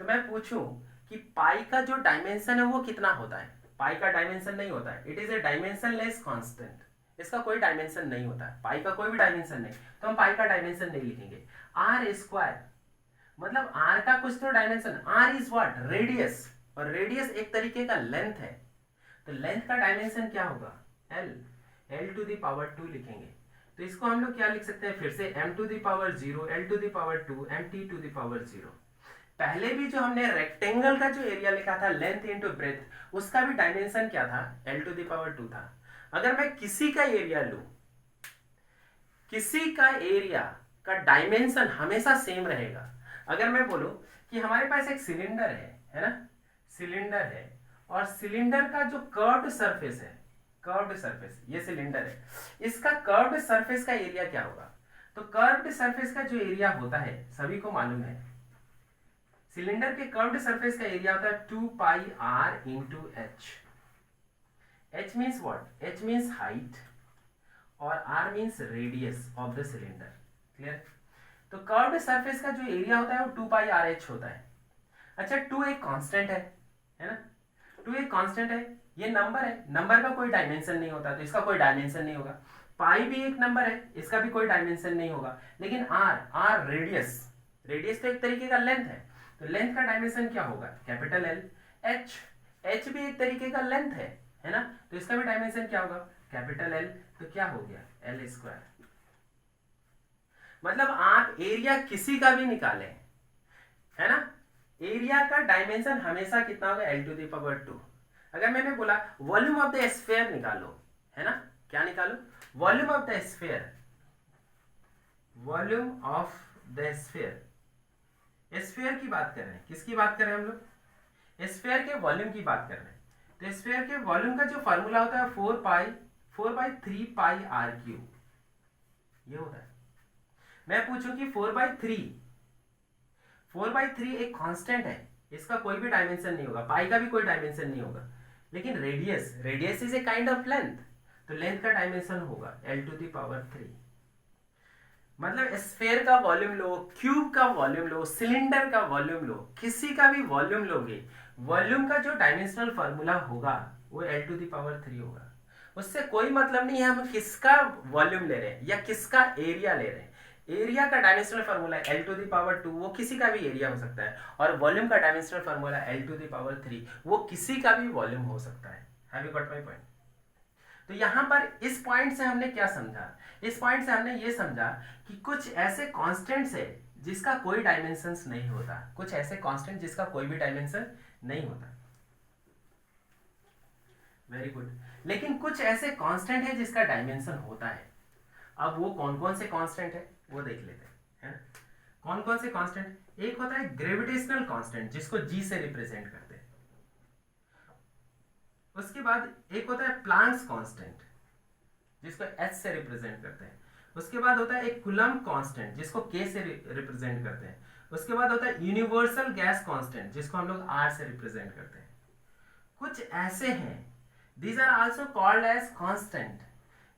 तो मैं पूछूं कि पाई का जो डायमेंशन है वो कितना होता है। पाई का डायमेंशन नहीं होता है, it is a dimensionless constant, इसका कोई डायमेंशन नहीं होता है, पाई का कोई भी डायमेंशन नहीं, तो हम पाई का डायमेंशन नहीं लिखेंगे। आर स्क्वायर मतलब आर का कुछ तो dimension, R is what, radius, और रेडियस एक तरीके का लेंथ है, तो लेंथ का डायमेंशन क्या होगा, L, L to the power 2 लिखेंगे। तो इसको हम लोग क्या लिख सकते हैं फिर से, m to the power 0, l to the power 2, mt to the power 0। पहले भी जो हमने रेक्टेंगल का जो एरिया लिखा था लेंथ इनटू ब्रेथ, उसका भी डायमेंशन क्या था, l टू द पावर 2 था। अगर मैं किसी का एरिया लूं, किसी का एरिया का डायमेंशन हमेशा सेम रहेगा। अगर मैं बोलूं कि हमारे पास एक सिलेंडर है ना, सिलेंडर है, और सिलेंडर का जो कर्व्ड सरफेस है, कर्व्ड सरफेस, ये सिलेंडर है, इसका कर्व्ड सरफेस का एरिया क्या होगा। तो कर्व्ड सरफेस का जो एरिया होता है सभी को मालूम है, सिलेंडर के कर्व्ड सरफेस का एरिया होता है 2 pi R into H. H means what, H means height और R means radius of the cylinder, clear. तो कर्व्ड सरफेस का जो एरिया होता है वो 2 पाई आर एच होता है। अच्छा 2 एक कांस्टेंट है ना, 2 एक कांस्टेंट है, ये नंबर है, नंबर का कोई डायमेंशन नहीं होता तो इसका कोई डायमेंशन नहीं होगा। पाई भी एक नंबर है, इसका भी कोई डायमेंशन नहीं होगा। लेकिन आर, आर रेडियस, रेडियस तो एक तरीके का लेंथ है, तो लेंथ का डायमेंशन क्या होगा, कैपिटल एल। एच, एच भी एक तरीके का लेंथ है ना, तो इसका भी डायमेंशन क्या होगा, कैपिटल एल। तो क्या हो गया, एल स्क्वायर। मतलब आप एरिया किसी का भी निकालें, है ना, एरिया का डायमेंशन हमेशा कितना होगा, एल टू द पावर 2। अगर मैंने बोला वॉल्यूम ऑफ द स्फीयर निकालो, है ना, क्या निकालो, volume of the sphere, volume of the sphere, sphere की बात कर रहे हैं, किसकी बात कर रहे हैं हम लोग, स्फीयर के वॉल्यूम की बात कर रहे हैं। तो स्फीयर के वॉल्यूम का जो फार्मूला होता है 4/3 पाई आर क्यूब, ये होता है। मैं पूछूं कि 4/3 एक कांस्टेंट है, इसका कोई भी डायमेंशन नहीं होगा, पाई का भी कोई डायमेंशन नहीं होगा। लेकिन radius, radius is a kind of length, तो लेंथ का डायमेंशन होगा l टू द पावर 3। मतलब स्फीयर का वॉल्यूम लो, क्यूब का वॉल्यूम लो, सिलेंडर का वॉल्यूम लो, किसी का भी वॉल्यूम लोगे, वॉल्यूम का जो डायमेंशनल फार्मूला होगा वो l टू द पावर 3 होगा। उससे कोई मतलब नहीं है हम किसका वॉल्यूम ले रहे हैं या किसका एरिया ले रहे हैं। एरिया का dimensional formula l to the power 2, वो किसी का भी एरिया हो सकता है, और वॉल्यूम का dimensional formula l to the power 3, वो किसी का भी वॉल्यूम हो सकता है। Have you got my point. तो यहां पर इस पॉइंट से हमने क्या समझा, इस पॉइंट से हमने ये समझा कि कुछ ऐसे कांस्टेंट्स है जिसका कोई डायमेंशंस नहीं होता, कुछ ऐसे कांस्टेंट जिसका कोई भी डायमेंशन नहीं होता, वेरी गुड। लेकिन कुछ ऐसे कांस्टेंट है जिसका डायमेंशन होता है। अब वो कौन कौन से कांस्टेंट है वो देख लेते हैं, है ना। कौन कौन से कांस्टेंट, एक होता है ग्रेविटेशनल कांस्टेंट जिसको जी से रिप्रेजेंट करते हैं। उसके बाद एक होता है प्लांक्स कांस्टेंट जिसको एच से रिप्रेजेंट करते हैं। उसके बाद होता है एक कूलम्ब कांस्टेंट जिसको के से रिप्रेजेंट करते हैं। उसके बाद होता है यूनिवर्सल गैस कांस्टेंट जिसको हम लोग आर से रिप्रेजेंट करते हैं। कुछ ऐसे हैं, these are also called as constant.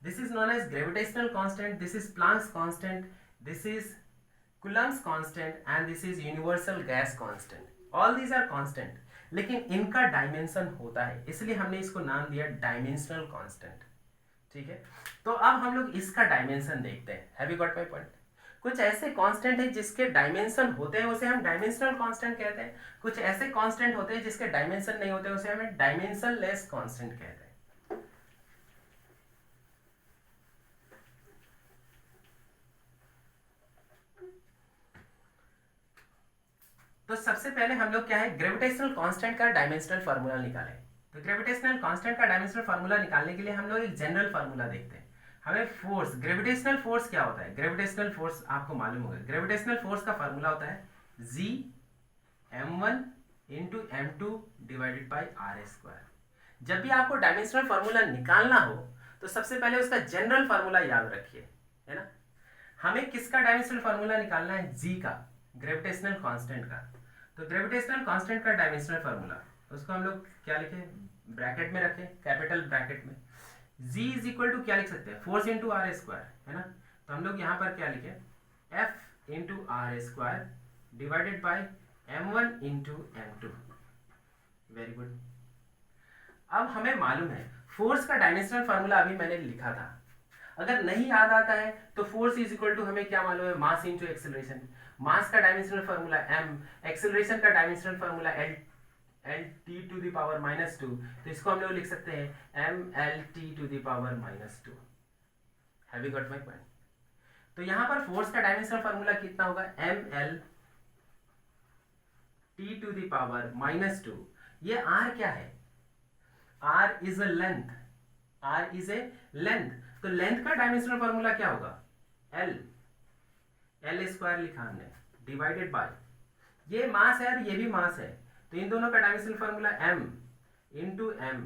This is known as gravitational constant, this is Planck's constant, this is Coulomb's constant, and this is universal gas constant. All these are constant, लेकिन इनका dimension होता है, इसलिए हमने इसको नाम दिया dimensional constant. ठीक है, तो अब हम लोग इसका डायमेंशन देखते हैं। Have you got my point. कुछ ऐसे कांस्टेंट है जिसके डायमेंशन होते हैं, उसे हम डायमेंशनल कांस्टेंट कहते हैं। कुछ ऐसे कांस्टेंट होते हैं जिसके डायमेंशन नहीं होते, उसे हमें डायमेंशनलेस कांस्टेंट कहते हैं। तो सबसे पहले हम लोग क्या है, ग्रेविटेशनल कांस्टेंट का डायमेंशनल फार्मूला निकालें। तो ग्रेविटेशनल कांस्टेंट का डायमेंशनल फार्मूला निकालने के लिए हम लोग एक जनरल फार्मूला देखते हैं। हमें फोर्स, ग्रेविटेशनल फोर्स क्या होता है, ग्रेविटेशनल फोर्स आपको मालूम होगा। ग्रेविटेशनल फोर्स का फार्मूला होता है G m1 into m2 divided by R square. जब भी आपको डायमेंशनल फार्मूला निकालना हो तो सबसे पहले उसका जनरल फार्मूला याद रखिए, है ना। हमें किसका डायमेंशनल फार्मूला निकालना है, G का, ग्रेविटेशनल कांस्टेंट का। तो ग्रेविटेशनल कांस्टेंट का डायमेंशनल फार्मूला, उसको हम लोग क्या लिखे, ब्रैकेट में रखें, कैपिटल ब्रैकेट में। g इज इक्वल टू क्या लिख सकते हैं, फोर्स इंटू आर स्क्वायर, है ना। तो हम लोग यहाँ पर क्या लिखे, f into R square divided by m1 into m2। Very good. अब हमें मालूम है फोर्स का डायमेंशनल फार्मूला अभी मैंने लिखा था। अगर नहीं याद आता है तो फोर्स इज इक्वल टू हमें क्या मालूम है, मास इंटू एक्सेलरेशन। मास का डायमेंशनल फार्मूला m, एक्सेलरेशन का dimensional formula l t to the power -2। तो इसको हम लोग लिख सकते हैं m l t to the power -2। Have you got my point? तो यहां पर फोर्स का डायमेंशनल फार्मूला कितना होगा, m l t to the power -2। ये r क्या है, r is a length, r is a length. तो लेंथ का डायमेंशनल फार्मूला क्या होगा, l स्क्वायर लिखा हमने डिवाइडेड बाय, ये मास है और ये भी मास है, तो इन दोनों का dimensional formula m into m।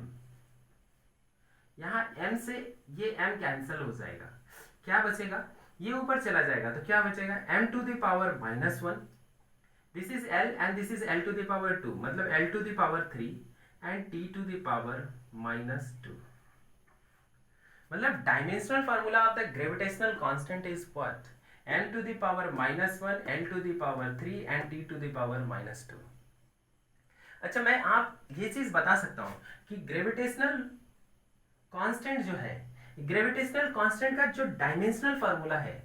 यहां m से ये m कैंसिल हो जाएगा, क्या बचेगा, ये ऊपर चला जाएगा, तो क्या बचेगा, m to the power -1, this is l and this is l to the power 2, मतलब l to the power 3 and t to the power -2। मतलब dimensional formula of the gravitational constant is what, m to the power -1, l to the power 3 and t to the power -2। अच्छा, मैं आप ये चीज बता सकता हूं कि ग्रेविटेशनल कांस्टेंट जो है, ग्रेविटेशनल कांस्टेंट का जो डायमेंशनल फार्मूला है,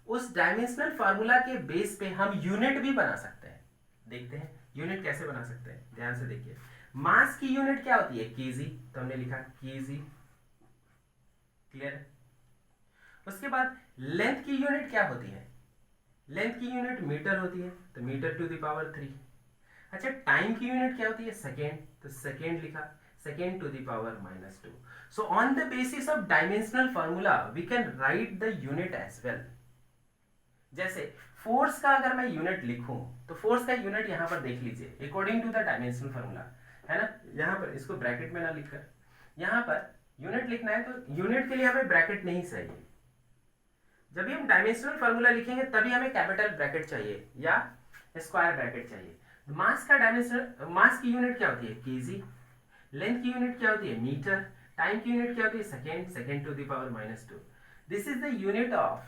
उस डायमेंशनल फार्मूला के बेस पे हम यूनिट भी बना सकते हैं। देखते हैं यूनिट कैसे बना सकते हैं, ध्यान से देखिए। मास की यूनिट क्या होती है, केजी, तो हमने लिखा केजी, क्लियर है। उसके बाद लेंथ की यूनिट क्या होती है, लेंथ की यूनिट मीटर होती है, तो मीटर टू द पावर 3। अच्छा, टाइम की यूनिट क्या होती है, सेकेंड, तो सेकेंड लिखा, second to the power -2। So on the basis of dimensional formula we can write the unit as well. जैसे फोर्स का अगर मैं यूनिट लिखूं, तो फोर्स का यूनिट यहां पर देख लीजिए according to the dimensional formula, है ना। यहां पर इसको ब्रैकेट में ना लिखकर यहां पर यूनिट लिखना है, तो यूनिट के लिए हमें ब्रैकेट नहीं चाहिए। जब भी हम डायमेंशनल फार्मूला लिखेंगे तभी हमें कैपिटल ब्रैकेट चाहिए या स्क्वायर ब्रैकेट चाहिए। मास का डायमेंशनल, मास की यूनिट क्या होती है, केजी, लेंथ की यूनिट क्या होती है, मीटर, टाइम की यूनिट क्या होती है, second, second to the power -2। This is the unit of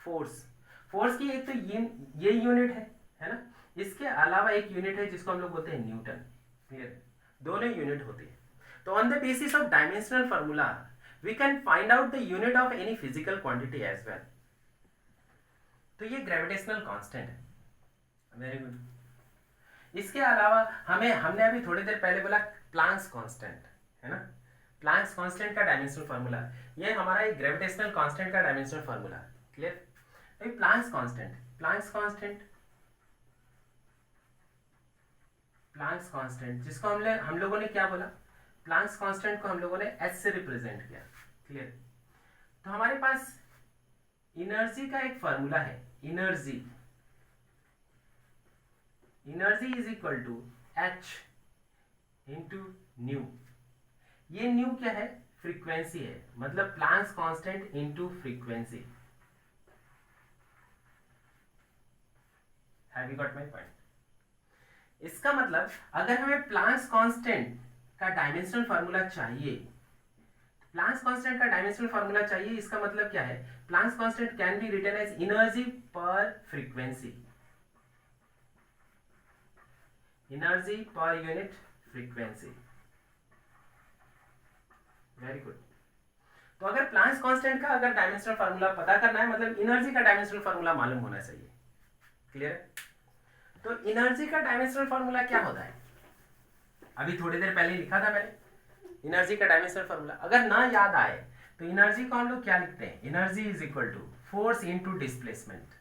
force. Force की एक तो ये यूनिट है ना। इसके अलावा एक यूनिट है जिसको हम लोग बोलते हैं न्यूटन, क्लियर, दोनों यूनिट होती है। तो on the basis of dimensional formula we can find out the unit of any physical quantity as well. तो ये ग्रेविटेशनल कांस्टेंट है, वेरी गुड। इसके अलावा हमने अभी थोड़ी देर पहले बोला प्लांक्स कांस्टेंट, है ना। प्लांक्स कांस्टेंट का डायमेंशनल फार्मूला, ये हमारा एक ग्रेविटेशनल कांस्टेंट का डायमेंशनल फार्मूला, क्लियर। तो प्लांक्स कांस्टेंट, प्लांक्स कांस्टेंट जिसको हम लोगों ने क्या बोला, प्लांक्स कांस्टेंट को हम लोगों ने h से रिप्रेजेंट किया, क्लियर। तो हमारे पास एनर्जी का एक फार्मूला है, energy is equal to h into nu. ये न्यू क्या है, फ्रीक्वेंसी है, मतलब Planck's constant into frequency. Have you got my point? इसका मतलब अगर हमें प्लांक्स कांस्टेंट का डायमेंशनल फार्मूला चाहिए, प्लांक्स कांस्टेंट का डायमेंशनल फार्मूला चाहिए, इसका मतलब क्या है, Planck's constant can be written as energy per frequency, energy per unit frequency. Very good. तो अगर प्लांक्स कांस्टेंट का अगर डायमेंशनल फार्मूला पता करना है, मतलब एनर्जी का डायमेंशनल फार्मूला मालूम होना चाहिए, क्लियर है। तो एनर्जी का डायमेंशनल फार्मूला क्या होता है, अभी थोड़ी देर पहले लिखा था मैंने एनर्जी का डायमेंशनल फार्मूला। अगर ना याद आए तो एनर्जी को हम लोग क्या लिखते हैं, energy is equal to force into displacement.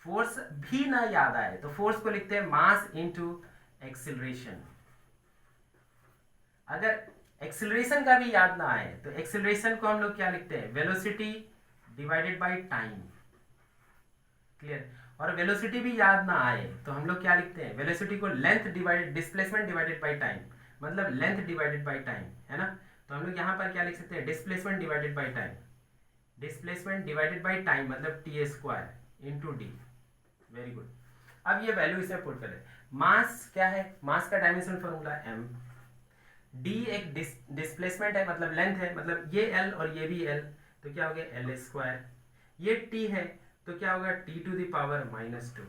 Force भी ना याद आए तो फोर्स को लिखते हैं मास इनटू एक्सीलरेशन। अगर एक्सीलरेशन का भी याद ना आए तो एक्सीलरेशन को हम लोग क्या लिखते हैं, velocity divided by time, clear. और वेलोसिटी भी याद ना आए तो हम लोग क्या लिखते हैं, वेलोसिटी को length divided, displacement divided by time, मतलब लेंथ डिवाइडेड बाय टाइम, है ना। तो हम लोग यहाँ पर क्या लिख सकते हैं, displacement divided by time, displacement divided by time मतलब t square into d. Very good. अब ये वैल्यू इसमें पुट करें, मास क्या है, मास का डायमेंशनल फॉर्मूला m, d एक डिस्प्लेसमेंट है मतलब लेंथ है, मतलब ये l और ये भी l, तो क्या हो गया l स्क्वायर, ये t है तो क्या होगा t टू द पावर -2।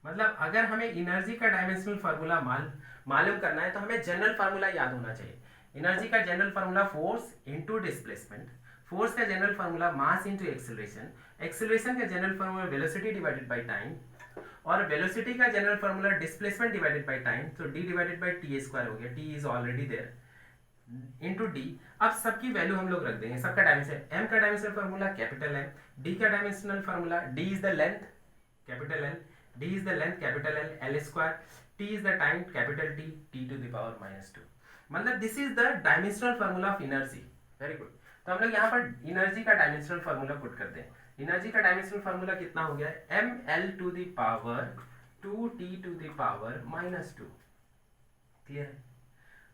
मतलब अगर हमें एनर्जी का डायमेंशनल फार्मूला मालूम करना है तो हमें जनरल फार्मूला याद होना चाहिए। एनर्जी का general formula force into displacement, force का general formula mass into acceleration, acceleration का general formula velocity divided by time, और वेलोसिटी का general formula displacement divided by time, तो d divided by t square हो गया, t is already there, into d। अब सबकी value हम लोग रख देंगे, सबका डायमेंशन, m का dimensional formula capital M, d का dimensional formula d is the length capital L, d is the length capital L, L square, t is the time capital T, t to the power -2। मतलब this is the dimensional formula of energy। Very good. तो हम लोग यहाँ पर energy का dimensional formula put करते हैं। Energy का डायमेंशनल फार्मूला कितना हो गया है, ml to the power 2t to the power -2। Clear है?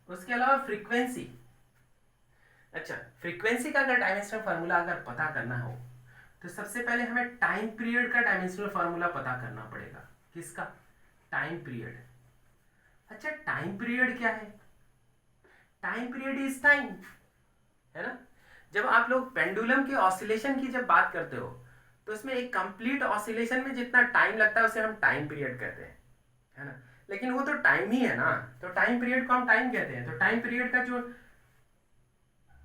उसके अलावा फ्रीक्वेंसी, अच्छा फ्रीक्वेंसी का अगर डायमेंशनल फार्मूला अगर पता करना हो तो सबसे पहले हमें टाइम पीरियड का डायमेंशनल फार्मूला पता करना पड़ेगा। किसका? Time period. अच्छा टाइम पीरियड क्या है? टाइम पीरियड इज टाइम, है ना। जब आप लोग पेंडुलम के ऑसिलेशन की जब बात करते हो तो उसमें एक कंप्लीट ऑसिलेशन में जितना टाइम लगता है उसे हम टाइम पीरियड कहते हैं, है ना। लेकिन वो तो टाइम ही है ना, तो टाइम पीरियड को हम टाइम कहते हैं। तो टाइम पीरियड का जो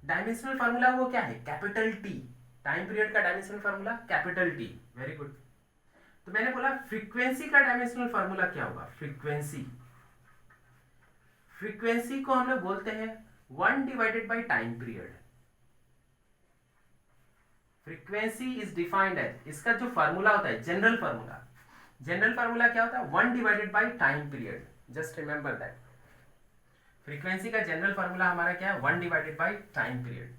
डायमेंशनल फार्मूला वो क्या है, कैपिटल टी। टाइम पीरियड का dimensional formula capital T. Very good. तो मैंने बोला फ्रीक्वेंसी का डायमेंशनल फार्मूला क्या होगा, फ्रीक्वेंसी, फ्रीक्वेंसी को हम लोग बोलते हैं 1 divided by time period. Frequency is defined as, इसका जो फार्मूला होता है जनरल फार्मूला, जनरल फार्मूला क्या होता है 1 divided by time period. Just remember that, frequency का जनरल फार्मूला हमारा क्या है 1 डिवाइडेड बाय टाइम पीरियड।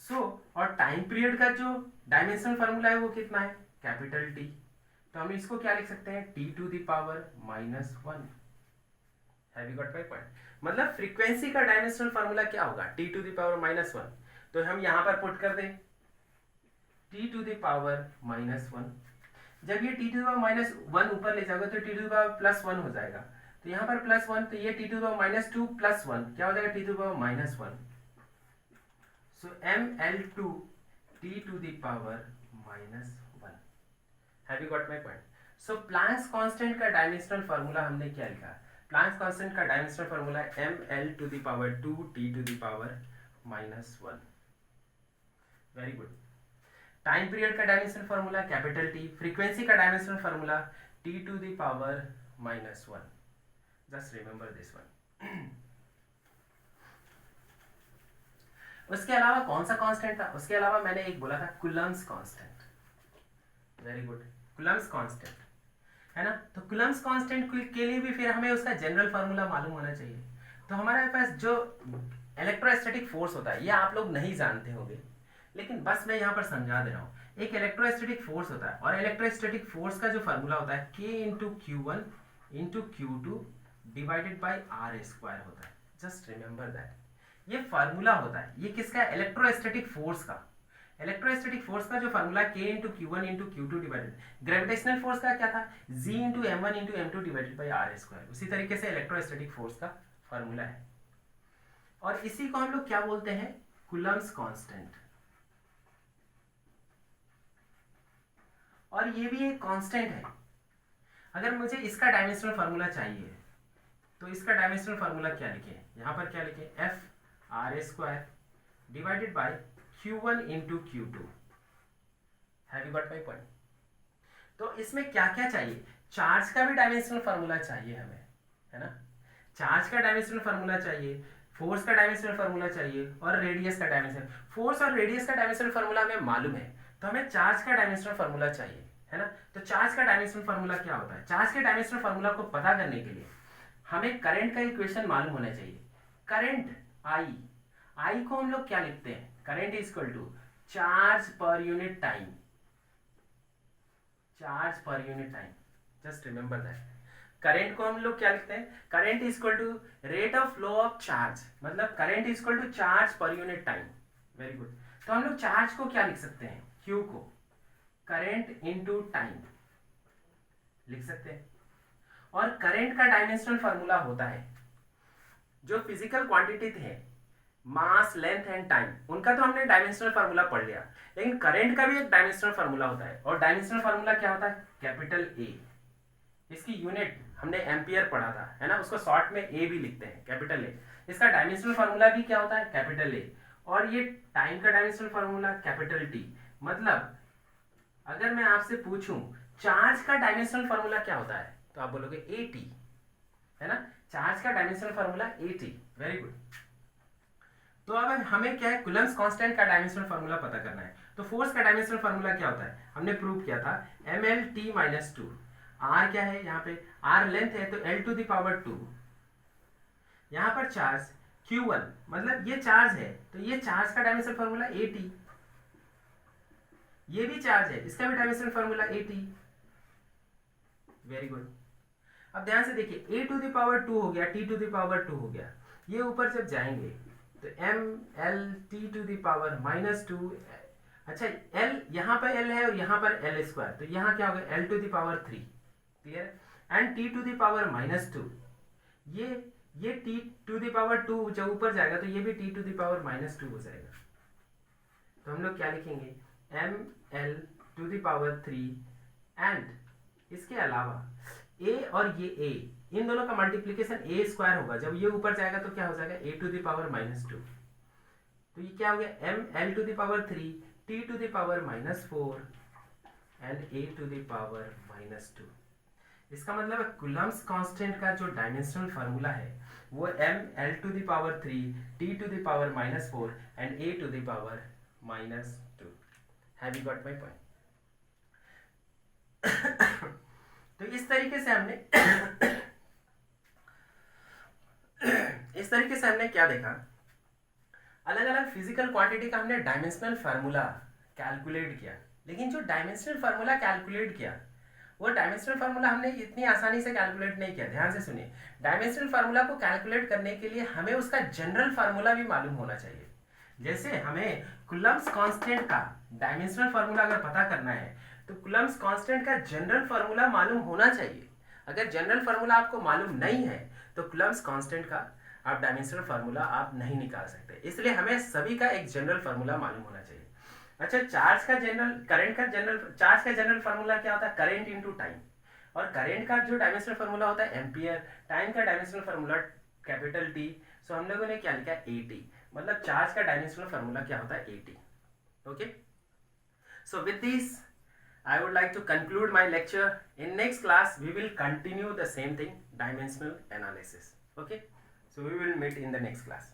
सो और टाइम पीरियड का जो डायमेंशनल फार्मूला है वो कितना है, कैपिटल टी। तो हम इसको क्या लिख सकते हैं, T to the power -1। Have you got my point? मतलब फ्रीक्वेंसी का डायमेंशनल फार्मूला क्या होगा, टी टू द पावर -1। तो हम यहां पर पुट कर दें टी टू द पावर -1। जब ये टी टू द पावर -1 ऊपर ले जाओगे तो टी टू द पावर +1 हो जाएगा। तो यहाँ पर +1, तो ये टी टू द पावर -2 +1 क्या हो जाएगा, T to the power -1। So ml2 t to the power -1। Have you got my point? So Planck's constant का डायमेंशनल फार्मूला हमने क्या लिखा, Planck's constant का dimensional formula ml to the power 2 t to the power -1। Very good. Time period का dimensional formula capital T, frequency का dimensional formula t to the power -1। Just remember this one. उसके अलावा कौन सा constant था, उसके अलावा मैंने एक बोला था Coulomb's constant. Very good, Coulomb's constant, है ना। तो कूलम्ब्स कांस्टेंट के लिए भी फिर हमें उसका जनरल फार्मूला मालूम होना चाहिए। तो हमारे पास जो इलेक्ट्रोस्टैटिक फोर्स होता है ये आप लोग नहीं जानते होंगे, लेकिन बस मैं यहाँ पर समझा दे रहा हूँ। एक इलेक्ट्रोस्टैटिक फोर्स होता है और इलेक्ट्रोस्टैटिक फोर्स का जो फार्मूला होता है K into Q1 into Q2 divided by R² होता है। जस्ट रिमेंबर दैट, ये फार्मूला होता है। ये किसका है, इलेक्ट्रोस्टैटिक फोर्स का। इलेक्ट्रोस्टैटिक फोर्स का जो formula K into Q1 into Q2 divided, gravitational force का क्या था, G into M1 into M2 divided by R²। उसी तरीके से इलेक्ट्रोस्टैटिक फोर्स का फार्मूला है और इसी को हम लोग क्या बोलते हैं, कूलम्ब्स कांस्टेंट। और ये भी एक कांस्टेंट है। अगर मुझे इसका डायमेंशनल फार्मूला चाहिए तो इसका डायमेंशनल फार्मूला क्या लिखे, यहाँ पर क्या लिखे, F² divided by Q1 into Q2। Have you got my point? तो इसमें क्या क्या चाहिए, चार्ज का भी डायमेंशनल फार्मूला चाहिए हमें, है ना। चार्ज का डायमेंशनल फार्मूला चाहिए, फोर्स का डायमेंशनल फार्मूला चाहिए और रेडियस का डायमेंशनल, फोर्स और रेडियस का डायमेंशनल फार्मूला हमें मालूम है, तो हमें चार्ज का डायमेंशनल फार्मूला चाहिए, है ना। तो चार्ज का डायमेंशनल फार्मूला क्या होता है, चार्ज के डायमेंशनल फार्मूला को पता करने के लिए हमें करंट का इक्वेशन मालूम होना चाहिए। करंट आई को हम लोग क्या लिखते हैं, current is equal to charge per unit time, charge per unit time. Just remember that, current को हम लोग क्या लिखते हैं, current is equal to rate of flow of charge, मतलब current is equal to charge per unit time. Very good. तो हम लोग चार्ज को क्या लिख सकते हैं, Q को करंट इनटू टाइम लिख सकते हैं। और करंट का डायमेंशनल फार्मूला होता है, जो फिजिकल क्वांटिटी थे मास, लेंथ एंड टाइम, उनका तो हमने डायमेंशनल फार्मूला पढ़ लिया, लेकिन करंट का भी एक डायमेंशनल फार्मूला होता है। और डायमेंशनल फार्मूला क्या होता है? Capital A. इसकी यूनिट हमने एम्पियर पढ़ा था, है ना, उसको शॉर्ट में ए भी लिखते हैं, कैपिटल ए। इसका डायमेंशनल फार्मूला भी क्या होता है? Capital A. और ये टाइम का डायमेंशनल फार्मूला कैपिटल टी। मतलब अगर मैं आपसे पूछूं चार्ज का डायमेंशनल फार्मूला क्या होता है, तो आप बोलोगे ए टी, है ना। चार्ज का dimensional formula A T. Very good. तो अब हमें क्या है, कूलम्ब्स कांस्टेंट का डायमेंशनल फार्मूला पता करना है। तो फोर्स का डायमेंशनल फार्मूला क्या होता है? हमने प्रूव किया था mlt-2। r क्या है यहाँ पे? r लेंथ है, तो l टू द पावर 2। यहाँ पर चार्ज q1, मतलब ये चार्ज है, तो ये चार्ज का डायमेंशनल फार्मूला at। ये भी चार्ज है, इसका भी dimensional formula at। Very good. अब ध्यान से देखिए, a टू द पावर 2 हो गया, t टू द पावर 2 हो गया। ये ऊपर जब जाएंगे तो m l t to the power -2। अच्छा, l यहाँ पर l है और यहाँ पर l स्क्वायर, तो यहाँ क्या होगा? l to the power 3। Clear? And t to the power -2, ये t टू द पावर 2 जब ऊपर जाएगा तो ये भी t टू द पावर -2 हो जाएगा। तो हम लोग क्या लिखेंगे? m l to the power 3 and इसके अलावा a और ये a, इन दोनों का मल्टीप्लीकेशन a स्क्वायर होगा। जब ये ऊपर जाएगा तो क्या हो जाएगा? a to the power -2। तो ये क्या हो गया? m l to the power 3 t to the power -4 and a to the power -2। इसका मतलब है कूलम्ब्स कांस्टेंट का जो डायमेंशनल फार्मूला है वो m l to the power 3 t to the power -4 and a to the power -2। Have you got my point? तो इस तरीके से हमने क्या देखा? अलग अलग फिजिकल क्वांटिटी का हमने डायमेंशनल फार्मूला कैलकुलेट किया। लेकिन जो डायमेंशनल फार्मूला कैलकुलेट किया, वो डायमेंशनल फार्मूला हमने इतनी आसानी से कैलकुलेट नहीं किया। ध्यान से सुनिए, डायमेंशनल फार्मूला को कैलकुलेट करने के लिए हमें उसका जनरल फार्मूला भी मालूम होना चाहिए। जैसे हमें कूलम्ब्स कांस्टेंट का डायमेंशनल फार्मूला अगर पता करना है तो कूलम्ब्स कांस्टेंट का जनरल फार्मूला मालूम होना चाहिए। अगर जनरल फार्मूला आपको मालूम नहीं है तो कूलम्ब्स कांस्टेंट का आप डायमेंशनल फार्मूला आप नहीं निकाल सकते। इसलिए हमें सभी का एक जनरल फार्मूला मालूम होना चाहिए। अच्छा, चार्ज का जनरल फार्मूला क्या होता है? Current into time. और करंट का जो डायमेंशनल फार्मूला होता है एम्पियर। टाइम का डायमेंशनल फार्मूला कैपिटल टी। सो हम लोगों ने क्या लिखा? एटी। मतलब चार्ज का डायमेंशनल फार्मूला क्या होता है? Eighty. Okay, so with this I would like to conclude my lecture. In next class, we will continue the same thing, dimensional analysis. Okay, so we will meet in the next class.